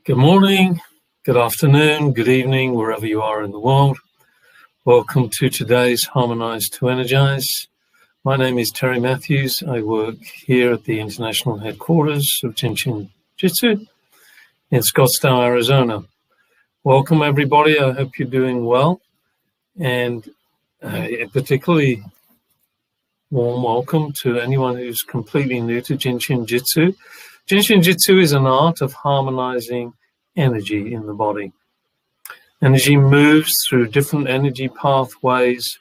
Good morning, good afternoon, good evening, wherever you are in the world. Welcome to today's Harmonize 2Energize. My name is Terry Matthews. I work here at the international headquarters of Jin Shin Jyutsu in Scottsdale, Arizona. Welcome, everybody. I hope you're doing well. And a particularly warm welcome to anyone who's completely new to Jin Shin Jyutsu. Jin Shin Jyutsu is an art of harmonizing energy in the body. Energy moves through different energy pathways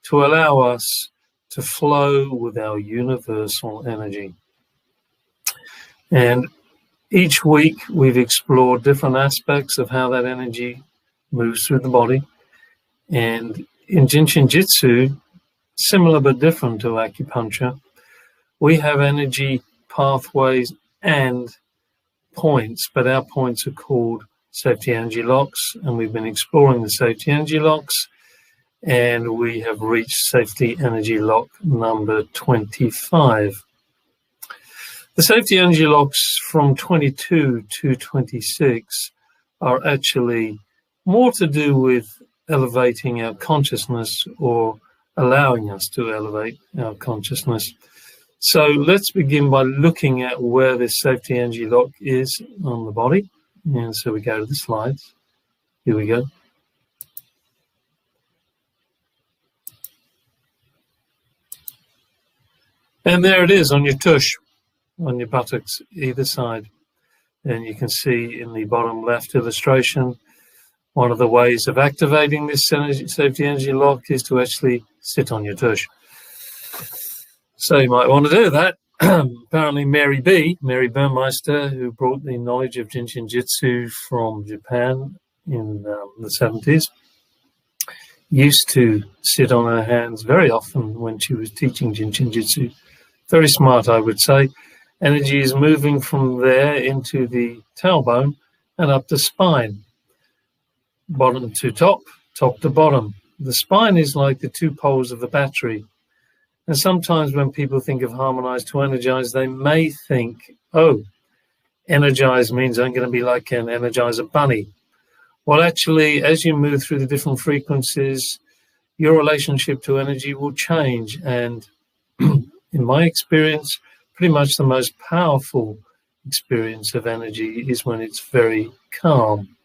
to allow us to flow with our universal energy. And each week we've explored different aspects of how that energy moves through the body. And in Jin Shin Jyutsu, similar but different to acupuncture, we have energy pathways and points, but our points are called safety energy locks, and we've been exploring the safety energy locks, and we have reached safety energy lock number 25. The safety energy locks from 22 to 26 are actually more to do with elevating our consciousness or allowing us to elevate our consciousness. So let's begin by looking at where this safety energy lock is on the body. And so we go to the slides. Here we go. And there it is on your tush, on your buttocks, either side. And you can see in the bottom left illustration, one of the ways of activating this safety energy lock is to actually sit on your tush. So you might want to do that. Apparently Mary Burmeister, who brought the knowledge of Jin Shin Jyutsu from Japan in the 70s, used to sit on her hands very often when she was teaching Jin Shin Jyutsu. Very smart, I would say. Energy is moving from there into the tailbone and up the spine. Bottom to top, top to bottom. The spine is like the two poles of the battery. And sometimes when people think of Harmonize to Energize, they may think, oh, Energize means I'm going to be like an Energizer bunny. Well, actually, as you move through the different frequencies, your relationship to energy will change. And in my experience, pretty much the most powerful experience of energy is when it's very calm.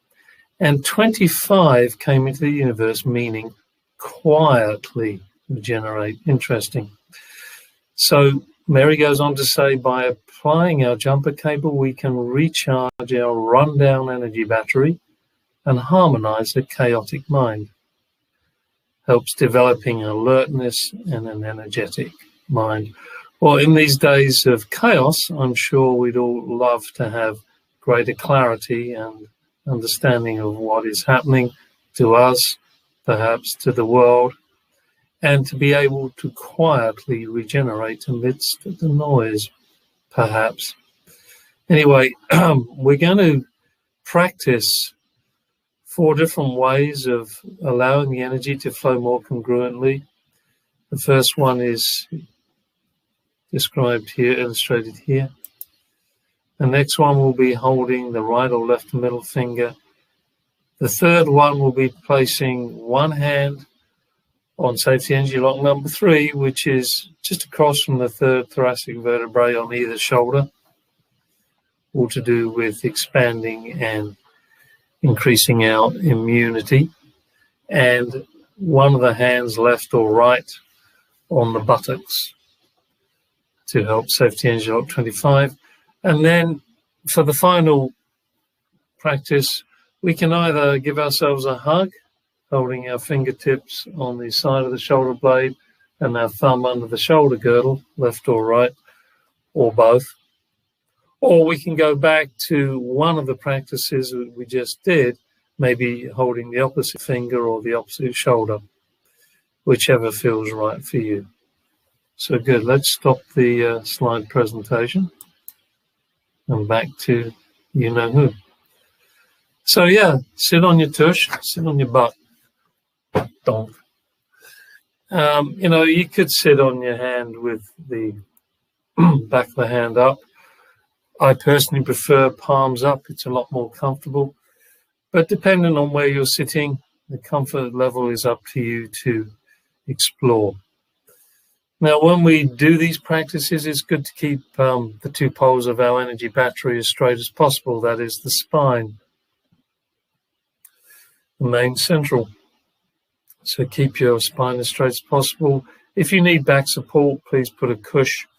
And 25 came into the universe meaning quietly regenerate. Interesting. So Mary goes on to say, by applying our jumper cable, we can recharge our rundown energy battery and harmonize a chaotic mind. Helps developing alertness and an energetic mind. Well, in these days of chaos, I'm sure we'd all love to have greater clarity and understanding of what is happening to us, perhaps to the world, and to be able to quietly regenerate amidst the noise, perhaps. Anyway, we're going to practice 4 different ways of allowing the energy to flow more congruently. The first one is described here, illustrated here. The next one will be holding the right or left middle finger. The third one will be placing one hand on safety energy lock number 3, which is just across from the third thoracic vertebrae on either shoulder, all to do with expanding and increasing our immunity. And one of the hands, left or right, on the buttocks to help safety energy lock 25. And then for the final practice, we can either give ourselves a hug, holding our fingertips on the side of the shoulder blade and our thumb under the shoulder girdle, left or right, or both. Or we can go back to one of the practices that we just did, maybe holding the opposite finger or the opposite shoulder, whichever feels right for you. So good, let's stop the slide presentation and back to you know who. So yeah, sit on your tush, sit on your butt. Don't. You could sit on your hand with the back of the hand up, I personally prefer palms up. It's a lot more comfortable. But depending on where you're sitting, the comfort level is up to you to explore. Now, when we do these practices, it's good to keep the two poles of our energy battery as straight as possible. That is the spine, the main central. So keep your spine as straight as possible. If you need back support, please put a cushion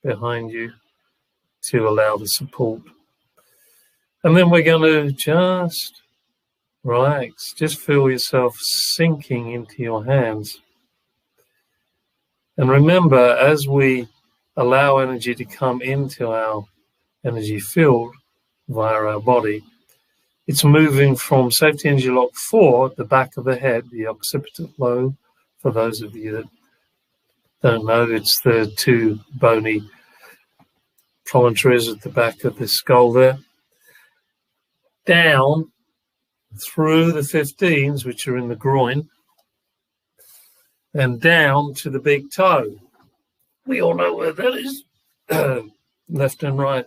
behind you to allow the support. And then we're going to just relax. Just feel yourself sinking into your hands. And remember, as we allow energy to come into our energy field via our body, it's moving from safety energy lock 4 at the back of the head, the occipital lobe. For those of you that don't know, it's the two bony promontories at the back of the skull there, down through the 15s, which are in the groin, and down to the big toe. We all know where that is, left and right.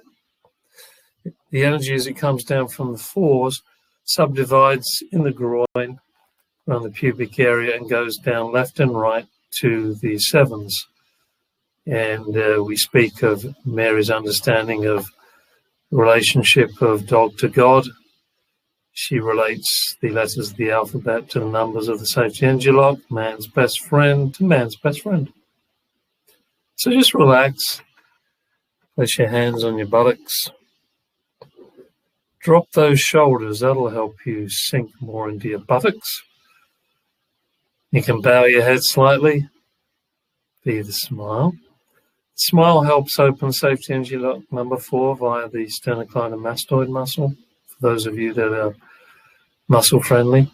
The energy as it comes down from the 4s subdivides in the groin around the pubic area and goes down left and right to the 7s. And we speak of Mary's understanding of the relationship of dog to God. She relates the letters of the alphabet to the numbers of the safety energy lock, man's best friend to man's best friend. So just relax, place your hands on your buttocks, drop those shoulders, that'll help you sink more into your buttocks. You can bow your head slightly, be the smile. Smile helps open safety energy lock number 4 via the sternocleidomastoid muscle. For those of you that are muscle friendly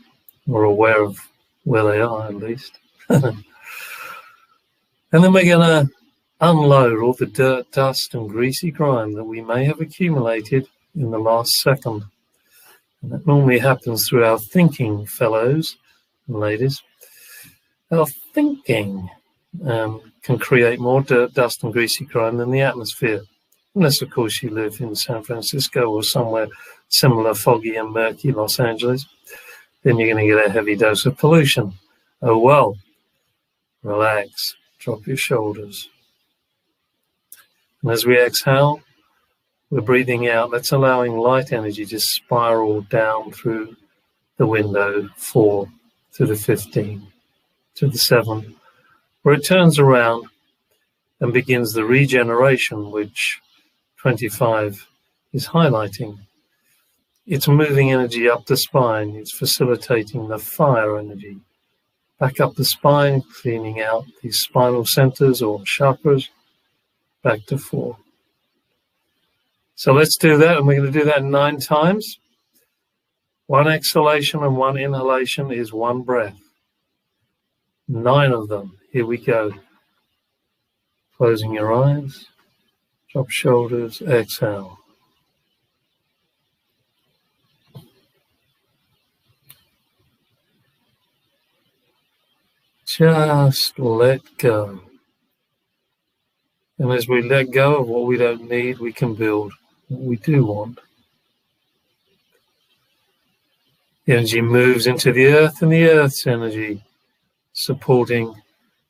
or aware of where they are, at least. And then we're going to unload all the dirt, dust, and greasy grime that we may have accumulated in the last second. And that normally happens through our thinking, fellows and ladies. Our thinking can create more dirt, dust, and greasy grime than the atmosphere. Unless, of course, you live in San Francisco or somewhere similar, foggy and murky, Los Angeles, then you're going to get a heavy dose of pollution. Oh, well, relax, drop your shoulders. And as we exhale, we're breathing out. That's allowing light energy to spiral down through the window 4 to the 15 to the 7, where it turns around and begins the regeneration, which 25 is highlighting. It's moving energy up the spine. It's facilitating the fire energy. Back up the spine, cleaning out these spinal centers or chakras, back to 4. So let's do that, and we're going to do that 9 times. 1 exhalation and 1 inhalation is 1 breath. 9 of them. Here we go. Closing your eyes, drop shoulders, exhale. Just let go. And as we let go of what we don't need, we can build what we do want. The energy moves into the earth, and the earth's energy supporting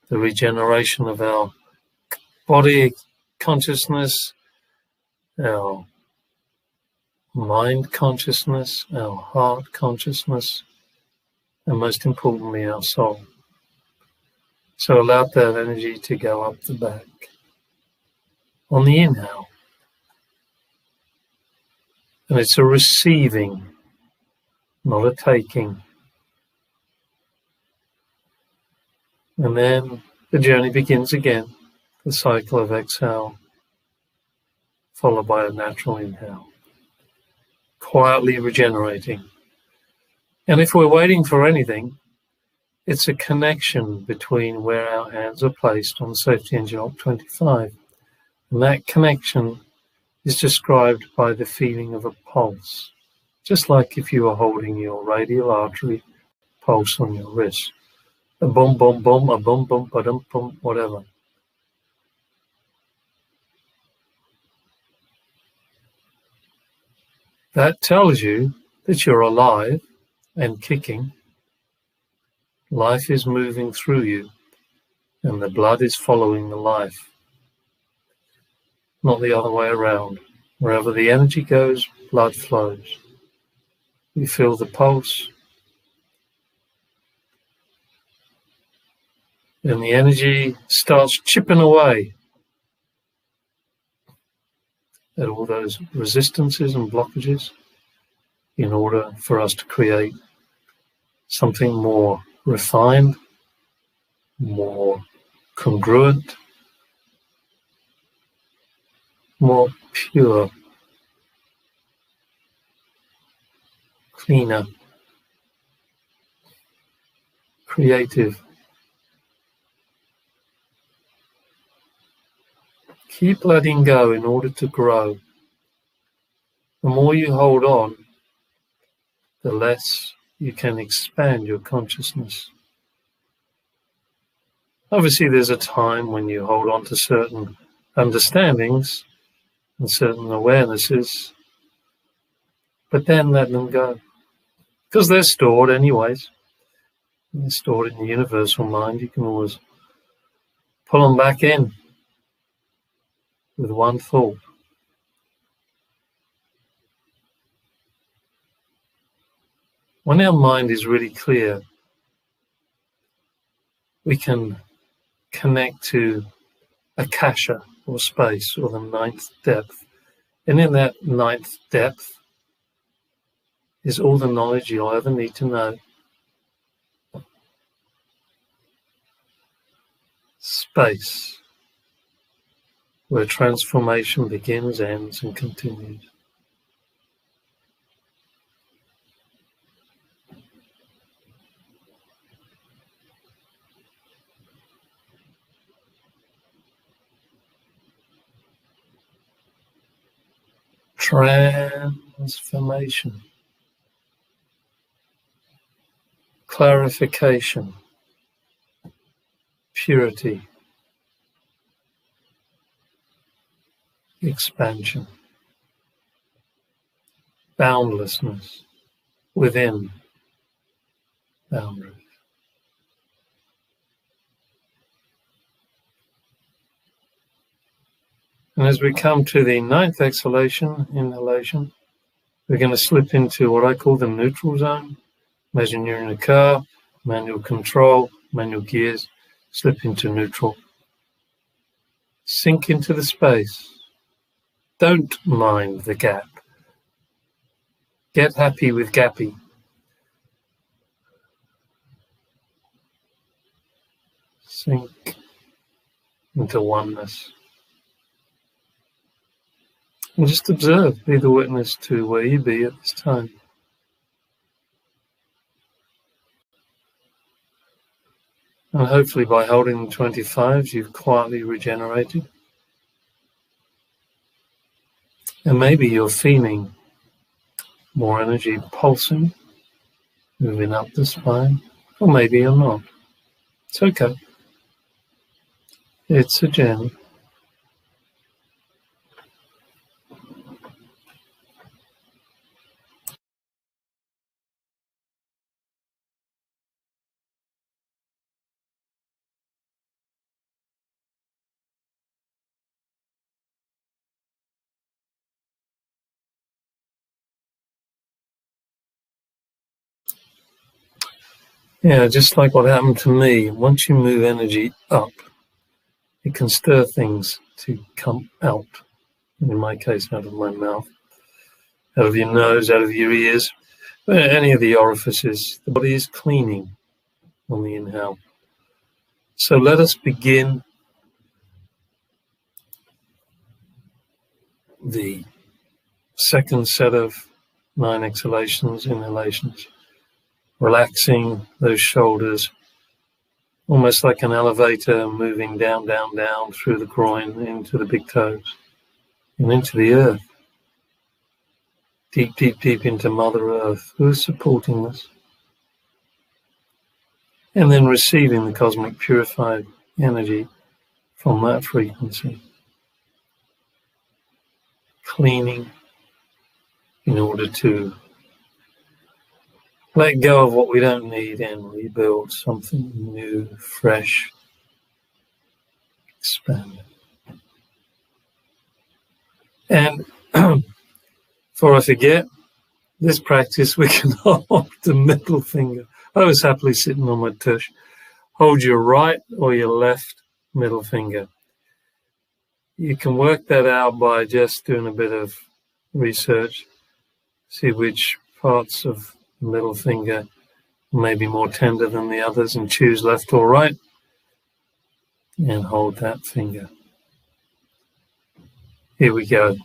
the regeneration of our body consciousness, our mind consciousness, our heart consciousness, and most importantly, our soul. So allow that energy to go up the back. On the inhale. And it's a receiving, not a taking. And then the journey begins again, the cycle of exhale, followed by a natural inhale. Quietly regenerating. And if we're waiting for anything, it's a connection between where our hands are placed on safety engine lock 25. And that connection is described by the feeling of a pulse, just like if you were holding your radial artery pulse on your wrist. A boom, boom, boom, a boom, boom, ba-dum, boom, whatever. That tells you that you're alive and kicking. Life is moving through you, and the blood is following the life, not the other way around. Wherever the energy goes, blood flows. You feel the pulse, and the energy starts chipping away at all those resistances and blockages in order for us to create something more refined, more congruent, more pure, cleaner, creative. Keep letting go in order to grow. The more you hold on, the less you can expand your consciousness. Obviously, there's a time when you hold on to certain understandings and certain awarenesses, but then let them go. Because they're stored anyways. They're stored in the universal mind. You can always pull them back in with one thought. When our mind is really clear, we can connect to akasha, or space, or the ninth depth. And in that ninth depth is all the knowledge you'll ever need to know. Space, where transformation begins, ends, and continues. Transformation, clarification, purity, expansion, boundlessness within boundaries. And as we come to the ninth exhalation, inhalation, we're going to slip into what I call the neutral zone. Imagine you're in a car, manual control, manual gears, slip into neutral. Sink into the space. Don't mind the gap. Get happy with gappy. Sink into oneness. And just observe, be the witness to where you be at this time. And hopefully by holding the 25s, you've quietly regenerated. And maybe you're feeling more energy pulsing, moving up the spine, or maybe you're not. It's okay. It's a journey. Yeah, just like what happened to me, once you move energy up, it can stir things to come out. In my case, out of my mouth, out of your nose, out of your ears, any of the orifices. The body is cleaning on the inhale. So let us begin the second set of 9 exhalations, inhalations. Relaxing those shoulders, almost like an elevator moving down, down, down through the groin into the big toes and into the earth. Deep, deep, deep into Mother Earth, who is supporting us. And then receiving the cosmic purified energy from that frequency. Cleaning, in order to let go of what we don't need and rebuild something new, fresh, expanded. And before I forget, this practice, we can hold the middle finger. I was happily sitting on my tush. Hold your right or your left middle finger. You can work that out by just doing a bit of research, see which parts of the middle finger may be more tender than the others, and choose left or right, and hold that finger. Here we go.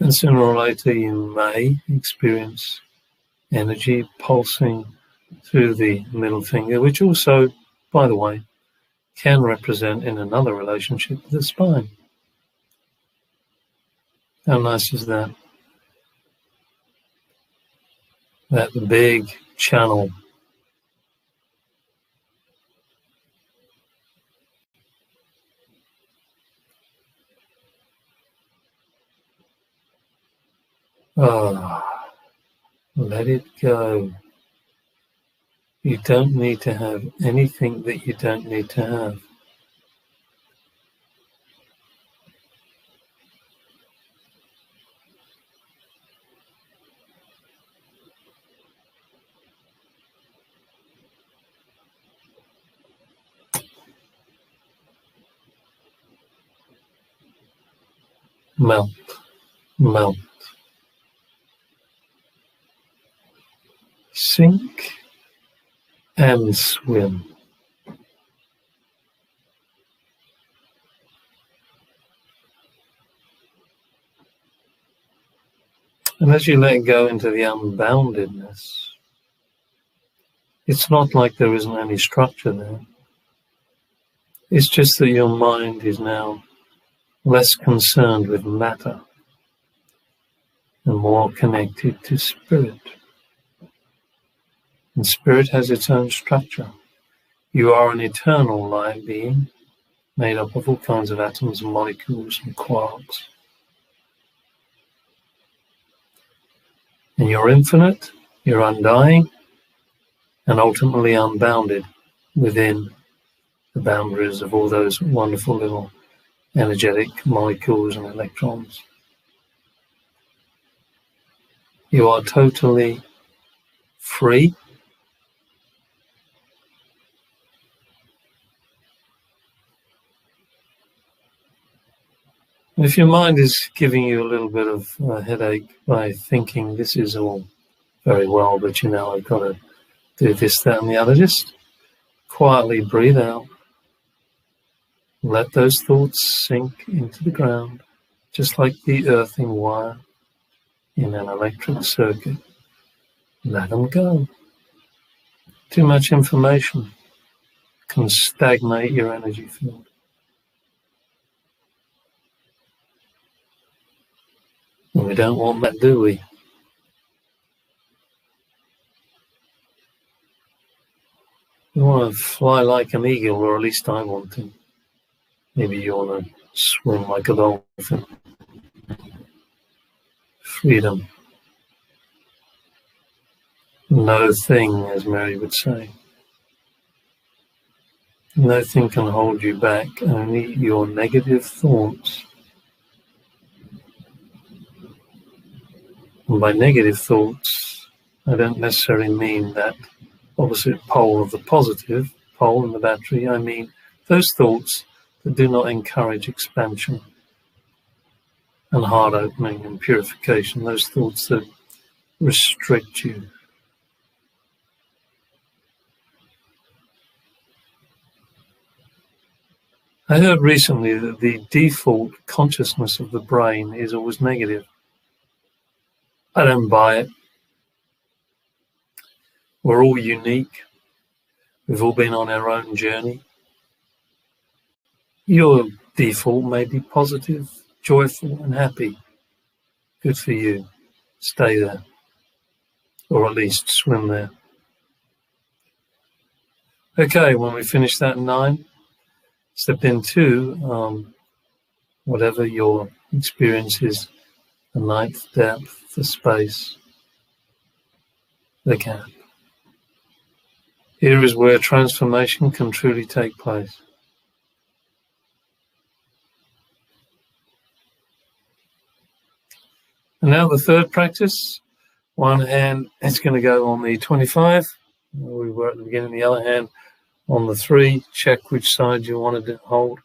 And sooner or later you may experience energy pulsing through the middle finger, which also, by the way, can represent in another relationship the spine. How nice is that? That big channel. Let it go. You don't need to have anything that you don't need to have. Melt, melt. Sink and swim. And as you let go into the unboundedness, it's not like there isn't any structure there. It's just that your mind is now less concerned with matter and more connected to spirit. And spirit has its own structure. You are an eternal live being made up of all kinds of atoms and molecules and quarks. And you're infinite, you're undying, and ultimately unbounded within the boundaries of all those wonderful little energetic molecules and electrons. You are totally free. If your mind is giving you a little bit of a headache by thinking this is all very well, but I've got to do this, that, and the other, just quietly breathe out. Let those thoughts sink into the ground, just like the earthing wire in an electric circuit. Let them go. Too much information can stagnate your energy field. And we don't want that, do we? We want to fly like an eagle, or at least I want to. Maybe you want to swim like a dolphin. Freedom. No thing, as Mary would say. Nothing can hold you back, only your negative thoughts. And by negative thoughts, I don't necessarily mean that opposite pole of the positive pole in the battery. I mean those thoughts that do not encourage expansion and heart opening and purification, those thoughts that restrict you. I heard recently that the default consciousness of the brain is always negative. I don't buy it. We're all unique. We've all been on our own journey. Your default may be positive, joyful, and happy. Good for you. Stay there. Or at least swim there. Okay, when we finish that 9, step into whatever your experience is, the 9th depth, the space, the gap. Here is where transformation can truly take place. And now the third practice. One hand is going to go on the 25. We were at the beginning. The other hand on the 3. Check which side you wanted to hold.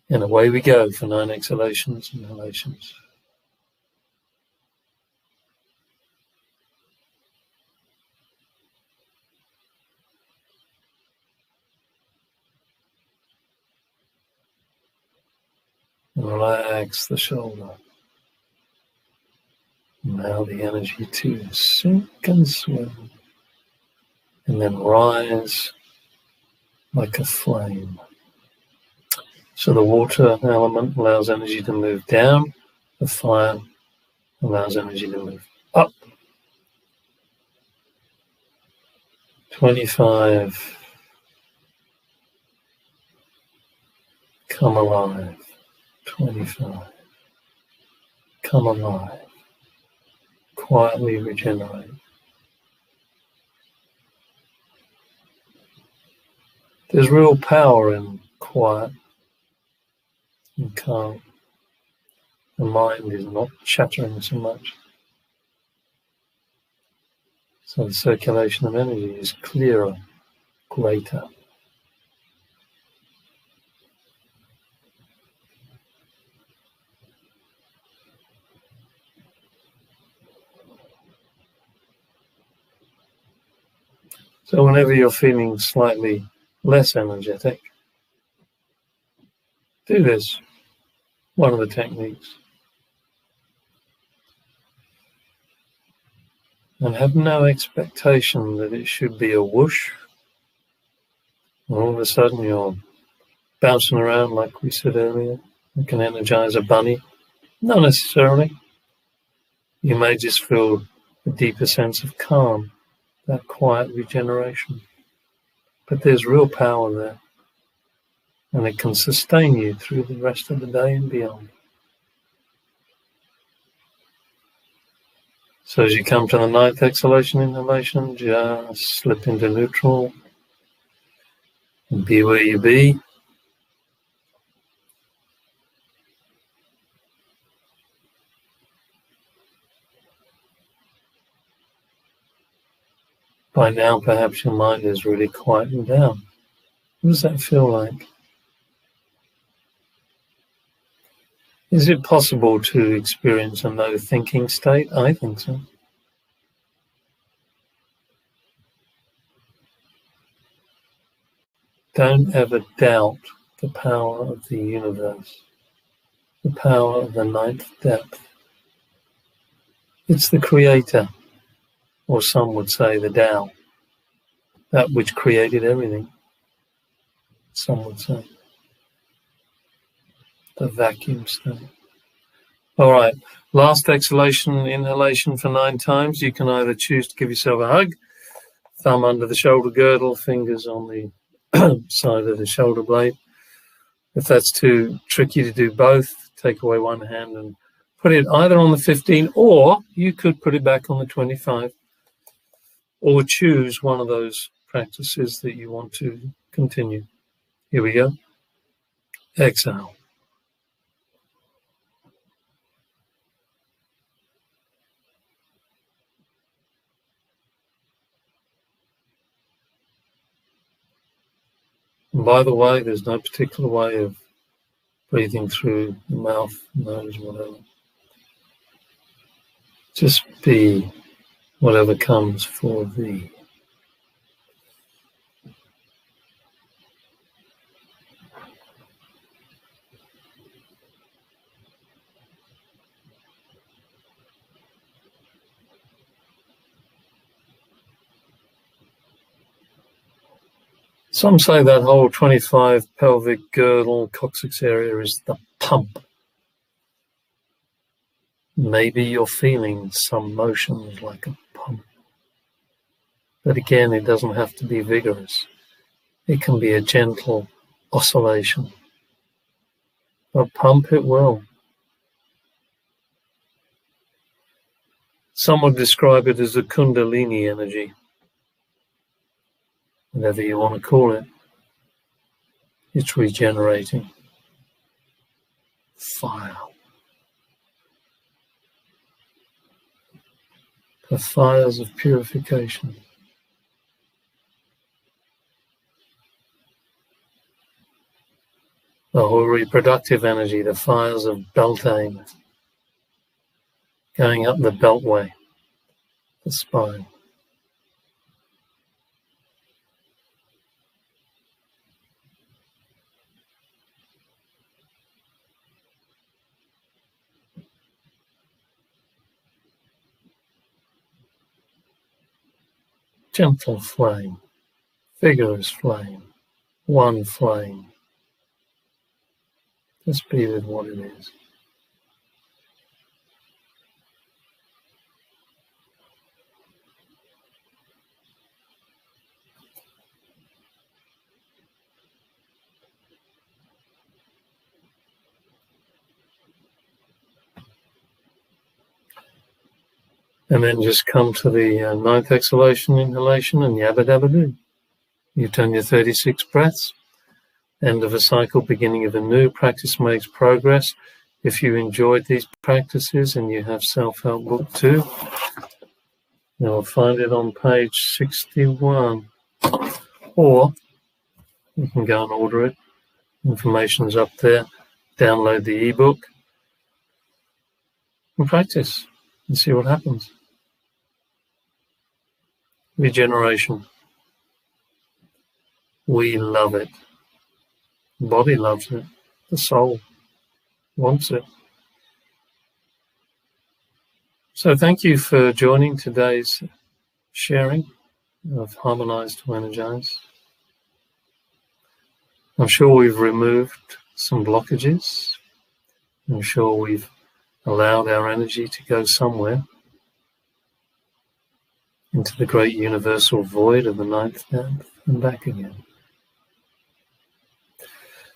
And away we go for 9 exhalations and inhalations. Relax the shoulder. Allow the energy to sink and swim, and then rise like a flame. So the water element allows energy to move down, the fire allows energy to move up. 25. Come alive. 25. Come alive. Quietly regenerate. There's real power in quiet and calm. The mind is not chattering so much. So the circulation of energy is clearer, greater. So whenever you're feeling slightly less energetic, do this, one of the techniques. And have no expectation that it should be a whoosh. And all of a sudden you're bouncing around like we said earlier. You can energize a bunny. Not necessarily. You may just feel a deeper sense of calm, that quiet regeneration. But there's real power there. And it can sustain you through the rest of the day and beyond. So as you come to the 9th exhalation, inhalation, just slip into neutral and be where you be. By now, perhaps your mind is really quieting down. What does that feel like? Is it possible to experience a no-thinking state? I think so. Don't ever doubt the power of the universe, the power of the 9th depth. It's the creator, or some would say the Tao, that which created everything, some would say. The vacuum state. All right, last exhalation, inhalation for 9 times. You can either choose to give yourself a hug, thumb under the shoulder girdle, fingers on the side of the shoulder blade. If that's too tricky to do both, take away one hand and put it either on the 15, or you could put it back on the 25, or choose one of those practices that you want to continue. Here we go. Exhale. And by the way, there's no particular way of breathing through the mouth, nose, whatever. Just be whatever comes for thee. Some say that whole 25 pelvic girdle coccyx area is the pump. Maybe you're feeling some motions like a pump. But again, it doesn't have to be vigorous. It can be a gentle oscillation. But pump it well. Some would describe it as a Kundalini energy. Whatever you want to call it. It's regenerating. Fire. The fires of purification. The whole reproductive energy, the fires of Beltane, going up the beltway, the spine. Gentle flame, vigorous flame, one flame. Just be with what it is. And then just come to the ninth exhalation, inhalation, and yabba dabba doo. You've done your 36 breaths. End of a cycle, beginning of a new. Practice makes progress. If you enjoyed these practices and you have Self-Help Book 2, you'll find it on page 61. Or you can go and order it. Information's up there. Download the ebook and practice and see what happens. Regeneration. We love it. The body loves it. The soul wants it. So thank you for joining today's sharing of Harmonize to Energize. I'm sure we've removed some blockages. I'm sure we've allowed our energy to go somewhere into the great universal void of the ninth depth and back again.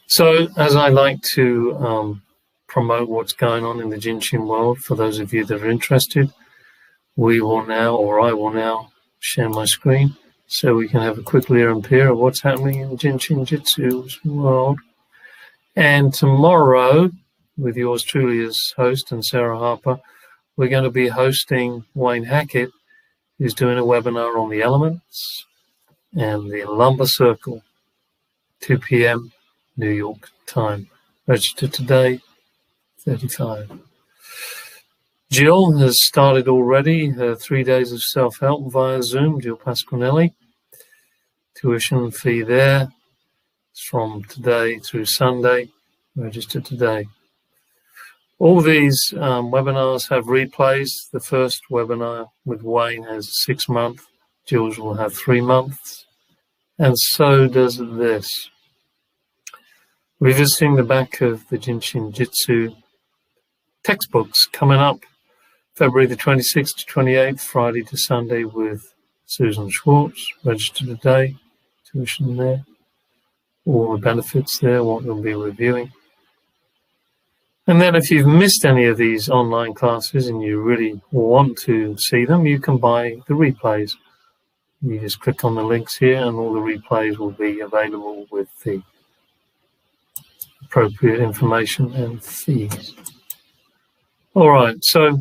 So, as I like to promote what's going on in the Jin Shin world, for those of you that are interested, I will now share my screen so we can have a quick leer and peer of what's happening in the Jin Shin Jyutsu world. And tomorrow, with yours truly as host and Sarah Harper, we're going to be hosting Wayne Hackett, who's doing a webinar on the elements and the lumbar circle, 2 p.m. New York time. Register today, 35. Jill has started already her 3 days of self-help via Zoom, Jill Pasquinelli. Tuition fee there is from today through Sunday. Register today. All these webinars have replays. The first webinar with Wayne has 6 months. Jill's will have 3 months. And so does this. Revisiting the back of the Jin Shin Jyutsu textbooks coming up February the 26th to 28th, Friday to Sunday with Susan Schwartz. Register today. Tuition there. All the benefits there, what we'll be reviewing. And then if you've missed any of these online classes and you really want to see them, you can buy the replays. You just click on the links here and all the replays will be available with the appropriate information and fees. All right, so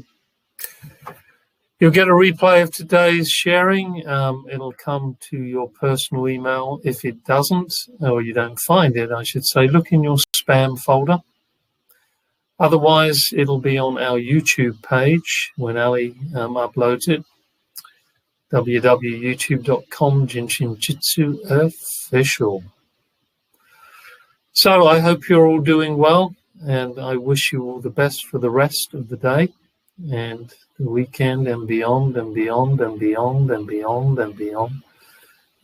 you'll get a replay of today's sharing. It'll come to your personal email. If it doesn't, or you don't find it, I should say, look in your spam folder. Otherwise, it'll be on our YouTube page when Ali uploads it. www.youtube.com Jin Shin Jyutsu official. So I hope you're all doing well, and I wish you all the best for the rest of the day and the weekend and beyond and beyond and beyond and beyond and beyond.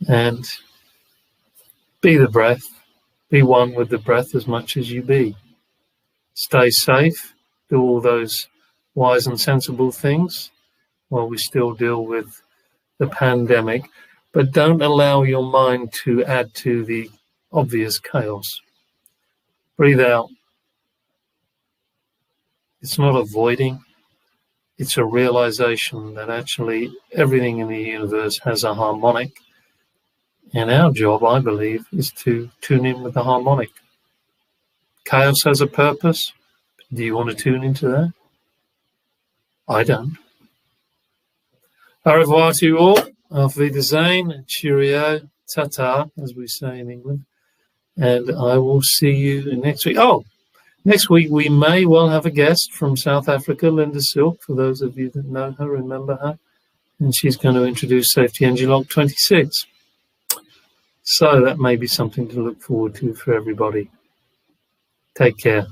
And Be the breath. Be one with the breath as much as you be. Stay safe. Do all those wise and sensible things while we still deal with the pandemic. But don't allow your mind to add to the obvious chaos. Breathe out. It's not avoiding. It's a realization that actually everything in the universe has a harmonic. And our job, I believe, is to tune in with the harmonic. Chaos has a purpose. Do you want to tune into that? I don't. Au revoir to you all. Auf Wiedersehen. Cheerio. Ta-ta, as we say in England. And I will see you next week. Oh, next week we may well have a guest from South Africa, Linda Silk, for those of you that know her, remember her. And she's going to introduce Safety Engine Log 26. So that may be something to look forward to for everybody. Take care.